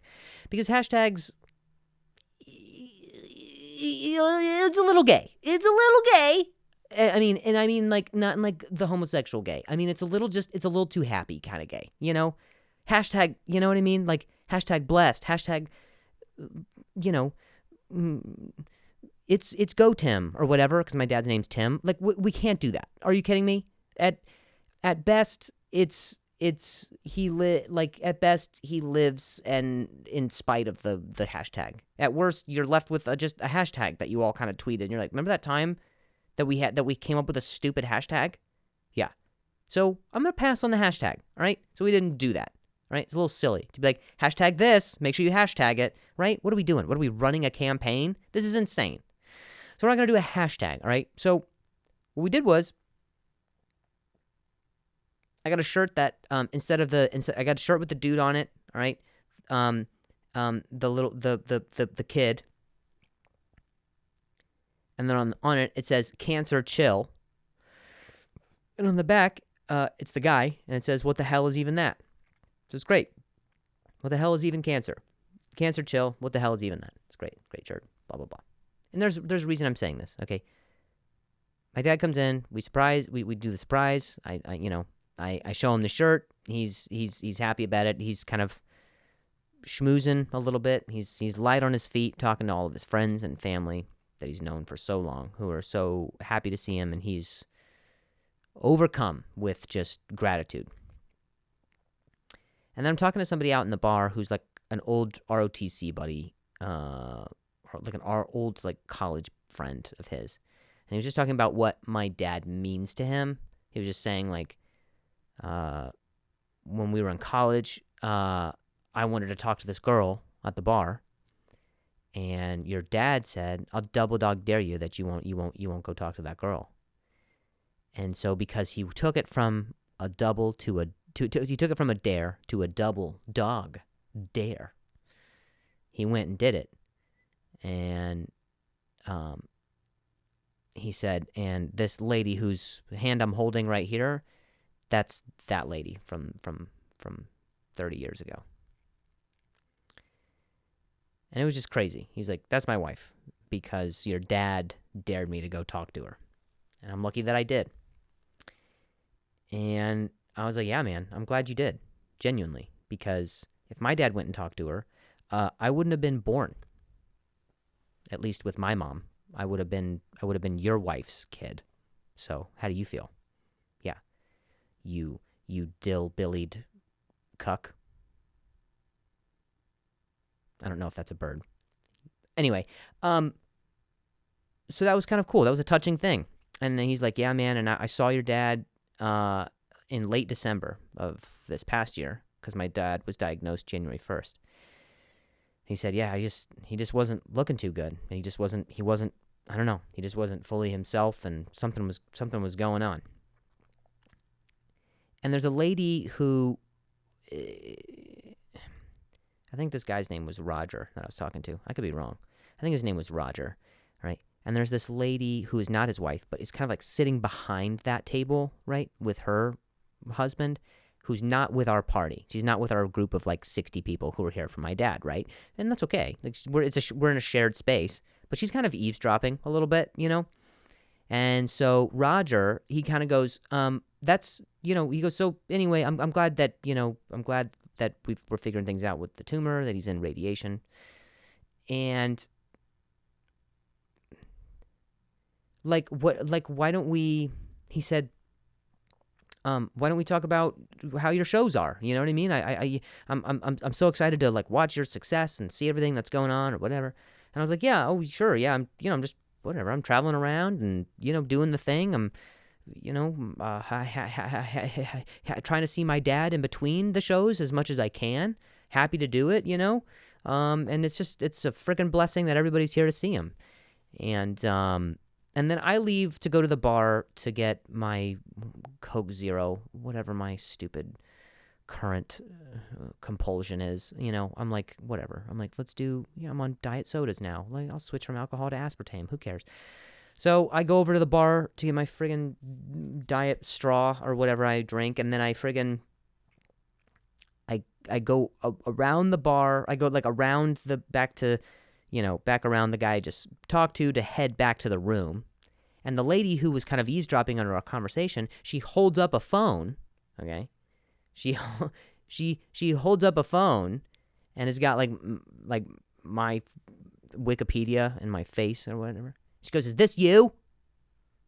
Because hashtags, it's a little gay. It's a little gay. I mean like, not in like the homosexual gay. I mean, it's a little too happy kind of gay, you know? Hashtag, you know what I mean? Like, hashtag blessed, hashtag, you know, it's go Tim or whatever, because my dad's name's Tim. Like, we can't do that. Are you kidding me? At best, at best he lives and in spite of the hashtag. At worst, you're left with just a hashtag that you all kind of tweeted. And you're like, remember that time that we came up with a stupid hashtag? Yeah. So I'm gonna pass on the hashtag. All right. So we didn't do that. Right? It's a little silly to be like, hashtag this, make sure you hashtag it, right? What are we doing? What are we running a campaign? This is insane. So we're not going to do a hashtag, all right? So what we did was, I got a shirt that, I got a shirt with the dude on it, all right? The kid. And then on it, it says, cancer chill. And on the back, it's the guy, and it says, what the hell is even that? So it's great. What the hell is even cancer? Cancer chill. What the hell is even that? It's great. Great shirt. Blah, blah, blah. And there's a reason I'm saying this, okay? My dad comes in. We do the surprise. I show him the shirt. He's happy about it. He's kind of schmoozing a little bit. He's light on his feet, talking to all of his friends and family that he's known for so long, who are so happy to see him, and he's overcome with just gratitude. And then I'm talking to somebody out in the bar who's like an old ROTC buddy, or like an old like college friend of his. And he was just talking about what my dad means to him. He was just saying like, when we were in college, I wanted to talk to this girl at the bar, and your dad said, "I'll double dog dare you that you won't go talk to that girl." And so because he took it from a double to a he took it from a dare to a double dog dare. He went and did it. And he said, and this lady whose hand I'm holding right here, that's that lady from 30 years ago. And it was just crazy. He's like, that's my wife because your dad dared me to go talk to her. And I'm lucky that I did. And I was like, yeah, man, I'm glad you did, genuinely, because if my dad went and talked to her, I wouldn't have been born. At least with my mom, I would have been your wife's kid. So how do you feel? Yeah, you dill-billied cuck. I don't know if that's a bird. Anyway, so that was kind of cool. That was a touching thing. And then he's like, yeah, man, and I saw your dad in late December of this past year, because my dad was diagnosed January 1st. He said, yeah, he just wasn't looking too good. And he wasn't, I don't know, he just wasn't fully himself, and something was going on. And there's a lady who, I think this guy's name was Roger that I was talking to. I could be wrong. I think his name was Roger, right? And there's this lady who is not his wife, but is kind of like sitting behind that table, right, with her husband, who's not with our party. She's not with our group of like 60 people who are here for my dad, right? And that's okay. Like we're in a shared space, but she's kind of eavesdropping a little bit, you know? And so Roger, he kind of goes, he goes, so anyway, I'm glad that we're figuring things out with the tumor, that he's in radiation. And why don't we, he said, why don't we talk about how your shows are? You know what I mean? I'm so excited to like watch your success and see everything that's going on or whatever. And I was like, yeah, oh sure, yeah, I'm just whatever. I'm traveling around and doing the thing. I'm trying to see my dad in between the shows as much as I can. Happy to do it, and it's a freaking blessing that everybody's here to see him. And then I leave to go to the bar to get my Coke Zero, whatever my stupid current compulsion is. I'm like, whatever. I'm like, let's do, I'm on diet sodas now. Like, I'll switch from alcohol to aspartame. Who cares? So I go over to the bar to get my friggin' diet straw or whatever I drink, and then I go around the bar. I go like around the back around the guy I just talked to head back to the room. And the lady who was kind of eavesdropping on our conversation, she holds up a phone, okay? She She holds up a phone, and it's got like my Wikipedia in my face or whatever. She goes, "Is this you?"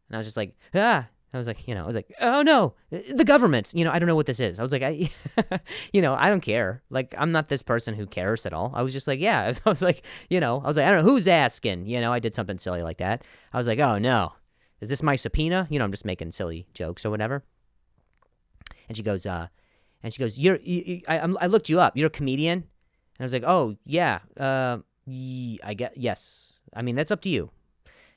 And I was just like, ah. I was like, oh no, the government. I don't know what this is. I was like, I don't care. Like, I'm not this person who cares at all. I was just like, yeah. I was like, I don't know who's asking. I did something silly like that. I was like, oh no, is this my subpoena? I'm just making silly jokes or whatever. And she goes, I looked you up. You're a comedian. And I was like, oh yeah, I guess yes. I mean, that's up to you.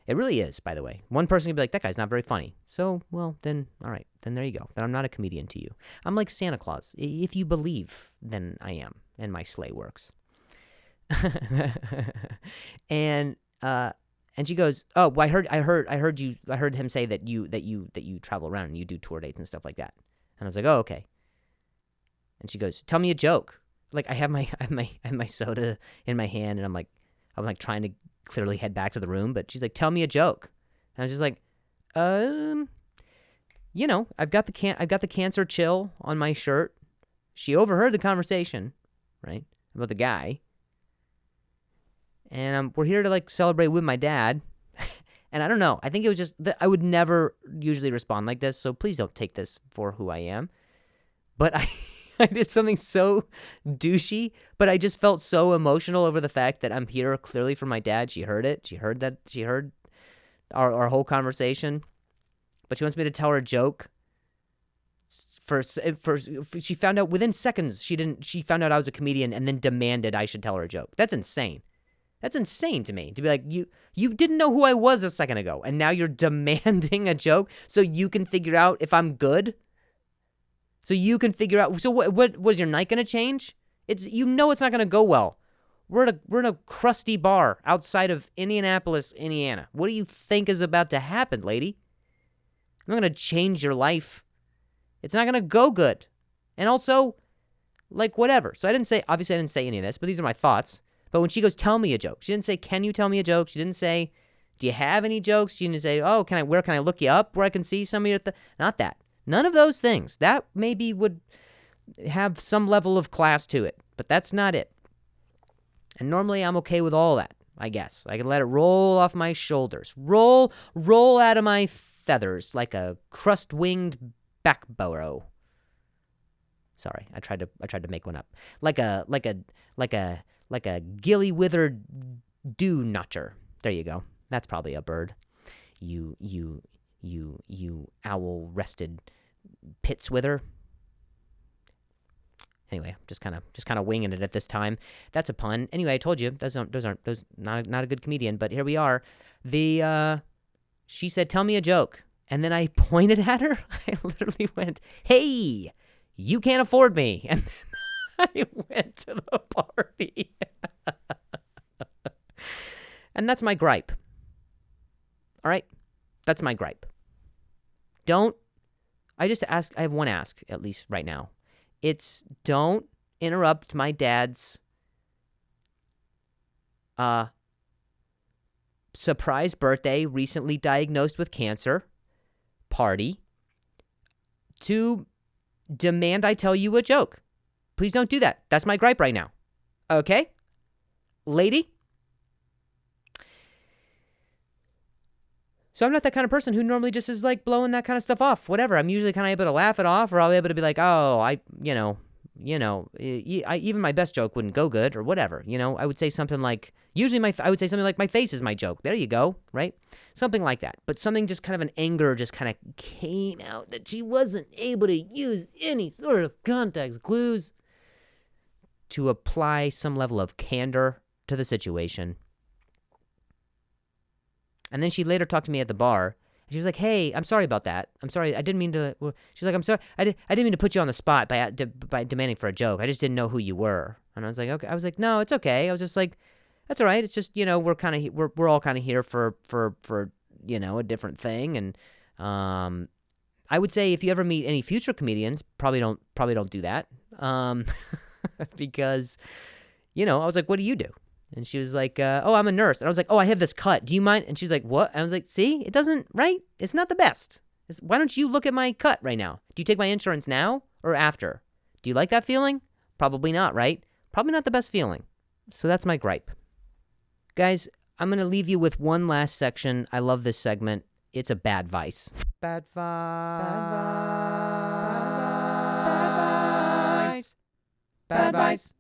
It really is, by the way. One person can be like, that guy's not very funny. So, well, then, all right. Then there you go. Then I'm not a comedian to you. I'm like Santa Claus. If you believe, then I am. And my sleigh works. And she goes, oh, well, I heard him say that you travel around and you do tour dates and stuff like that. And I was like, oh, okay. And she goes, tell me a joke. Like, I have my soda in my hand, and I'm like trying to clearly head back to the room, but she's like, tell me a joke. And I was just like, I've got the cancer chill on my shirt. She overheard the conversation, right, about the guy. And we're here to like celebrate with my dad. And I don't know, I think it was just that I would never usually respond like this, so please don't take this for who I am. But I did something so douchey, but I just felt so emotional over the fact that I'm here clearly for my dad. She heard it. She heard our whole conversation. But she wants me to tell her a joke. She found out within seconds. She found out I was a comedian and then demanded I should tell her a joke. That's insane. That's insane to me, to be like, you didn't know who I was a second ago, and now you're demanding a joke so you can figure out if I'm good? So you can figure out, so what was your night going to change? It's not going to go well. We're in a crusty bar outside of Indianapolis, Indiana. What do you think is about to happen, lady? I'm not going to change your life. It's not going to go good. And also, like, whatever. So obviously I didn't say any of this, but these are my thoughts. But when she goes, tell me a joke, she didn't say, can you tell me a joke? She didn't say, do you have any jokes? She didn't say, oh, where can I look you up where I can see some of your not that. None of those things. That maybe would have some level of class to it, but that's not it. And normally I'm okay with all that, I guess. I can let it roll off my shoulders. Roll out of my feathers like a crust-winged backburrow. Sorry, I tried to make one up. Like a gilly-withered dew-notcher. There you go. That's probably a bird. You owl-rested pit swither. Anyway, just kind of winging it at this time. That's a pun. Anyway, I told you those not a good comedian, but here we are. She said, "Tell me a joke," and then I pointed at her. I literally went, "Hey, you can't afford me," and then I went to the party. And that's my gripe. All right, that's my gripe. I have one ask, at least right now. It's don't interrupt my dad's surprise birthday, recently diagnosed with cancer, party, to demand I tell you a joke. Please don't do that. That's my gripe right now. Okay? Lady? So I'm not that kind of person who normally just is like blowing that kind of stuff off. Whatever. I'm usually kind of able to laugh it off, or I'll be able to be like, oh, even my best joke wouldn't go good, or whatever. I would say something like, I would say something like, my face is my joke. There you go, right? Something like that. But something just kind of an anger just kind of came out that she wasn't able to use any sort of context clues to apply some level of candor to the situation. And then she later talked to me at the bar, and she was like, "Hey, I'm sorry about that. I'm sorry. I didn't mean to." She's like, "I'm sorry. I didn't mean to put you on the spot by demanding for a joke. I just didn't know who you were." And I was like, "Okay." I was like, "No, it's okay." I was just like, "That's all right. It's just we're all kind of here for a different thing." And I would say if you ever meet any future comedians, probably don't do that, because I was like, "What do you do?" And she was like, oh, I'm a nurse. And I was like, oh, I have this cut. Do you mind? And she was like, what? And I was like, see, it doesn't, right? It's not the best. Why don't you look at my cut right now? Do you take my insurance now or after? Do you like that feeling? Probably not, right? Probably not the best feeling. So that's my gripe. Guys, I'm going to leave you with one last section. I love this segment. It's a bad vice. Bad vice. Bad vice. Bad vice.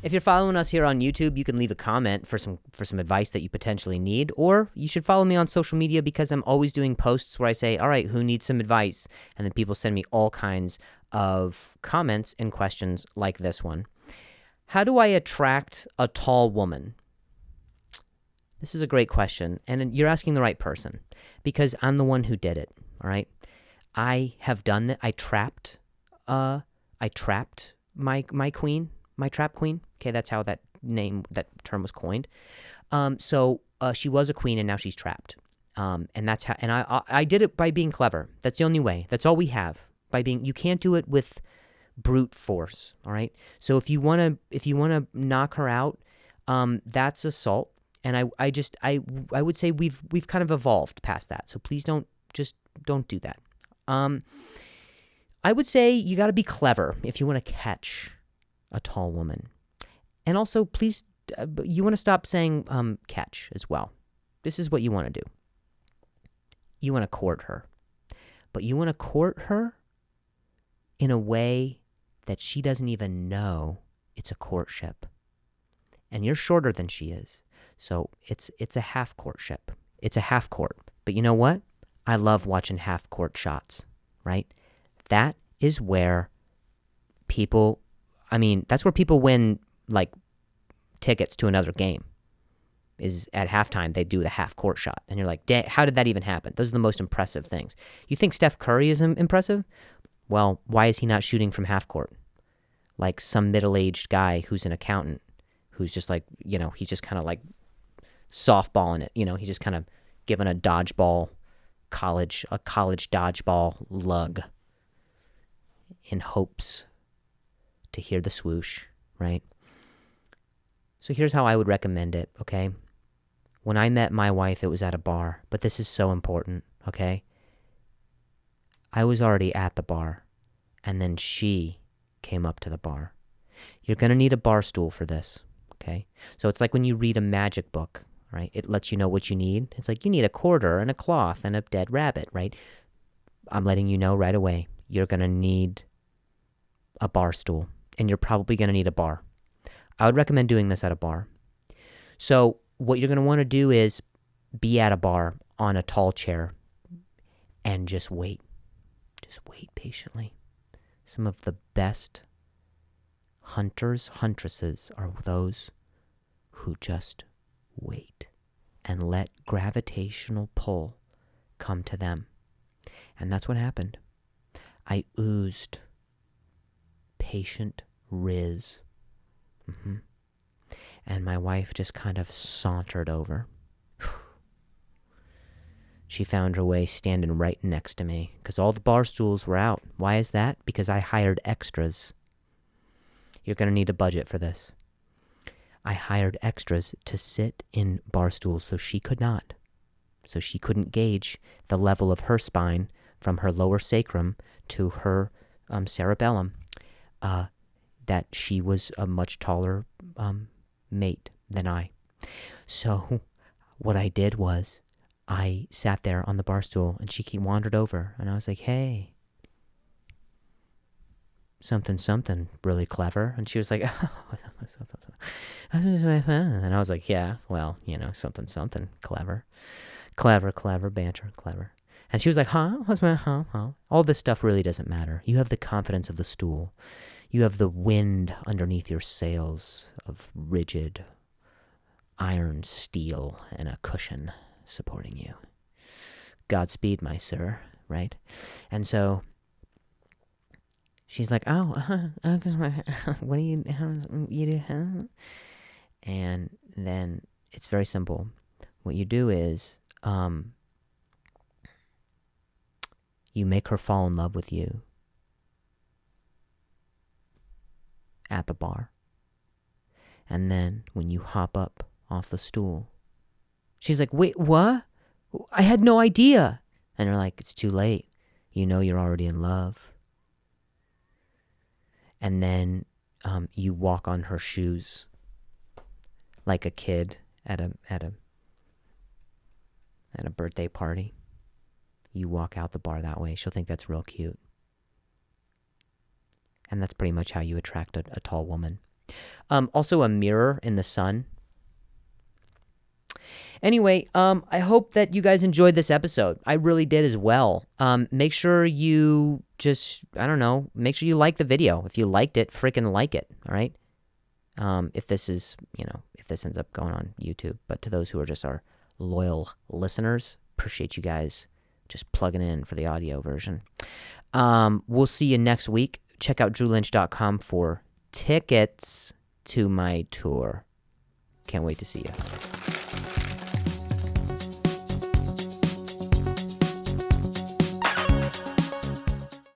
If you're following us here on YouTube, you can leave a comment for some advice that you potentially need, or you should follow me on social media because I'm always doing posts where I say, all right, who needs some advice? And then people send me all kinds of comments and questions like this one. How do I attract a tall woman? This is a great question, and you're asking the right person because I'm the one who did it, all right? I have done that. I trapped my queen, my trap queen. Okay, that's how that term was coined. So she was a queen and now she's trapped. And that's how, and I did it by being clever. That's the only way. That's all we have. You can't do it with brute force, all right? So if you want to knock her out, that's assault. And I would say we've kind of evolved past that. So please don't do that. I would say you got to be clever if you want to catch a tall woman. And also, please, you want to stop saying catch as well. This is what you want to do. You want to court her. But you want to court her in a way that she doesn't even know it's a courtship. And you're shorter than she is. So it's a half courtship. It's a half court. But you know what? I love watching half court shots, right? That is where people win, like, tickets to another game. Is at halftime, they do the half court shot. And you're like, dang, how did that even happen? Those are the most impressive things. You think Steph Curry is impressive? Well, why is he not shooting from half court? Like some middle-aged guy who's an accountant, who's just like, he's just kind of like softballing it. He's just kind of giving a college dodgeball lug in hopes to hear the swoosh, right? So here's how I would recommend it, okay? When I met my wife, it was at a bar, but this is so important, okay? I was already at the bar, and then she came up to the bar. You're going to need a bar stool for this, okay? So it's like when you read a magic book, right? It lets you know what you need. It's like you need a quarter and a cloth and a dead rabbit, right? I'm letting you know right away. You're going to need a bar stool, and you're probably going to need a bar. I would recommend doing this at a bar. So what you're going to want to do is be at a bar on a tall chair and just wait. Just wait patiently. Some of the best huntresses are those who just wait and let gravitational pull come to them. And that's what happened. I oozed patient riz. And my wife just kind of sauntered over. She found her way standing right next to me because all the bar stools were out. Why is that? Because I hired extras. You're going to need a budget for this. I hired extras to sit in bar stools so she could not. So she couldn't gauge the level of her spine from her lower sacrum to her cerebellum. That she was a much taller mate than I. So what I did was I sat there on the bar stool and she wandered over and I was like, hey, something really clever. And she was like, and I was like, yeah, well, something clever. Clever, banter, clever. And she was like, huh? All this stuff really doesn't matter. You have the confidence of the stool. You have the wind underneath your sails of rigid iron steel and a cushion supporting you. Godspeed, my sir, right? And so she's like, what do you do? And then it's very simple. What you do is you make her fall in love with you at the bar. And then when you hop up off the stool, she's like, wait, what? I had no idea. And you're like, it's too late. You're already in love. and then you walk on her shoes like a kid at a birthday party. You walk out the bar that way. She'll think that's real cute. And that's pretty much how you attract a tall woman. Also a mirror in the sun. Anyway, I hope that you guys enjoyed this episode. I really did as well. Make sure you just, I don't know, make sure you like the video. If you liked it, freaking like it, all right? If this is, if this ends up going on YouTube. But to those who are just our loyal listeners, appreciate you guys just plugging in for the audio version. We'll see you next week. Check out drewlynch.com for tickets to my tour. Can't wait to see you.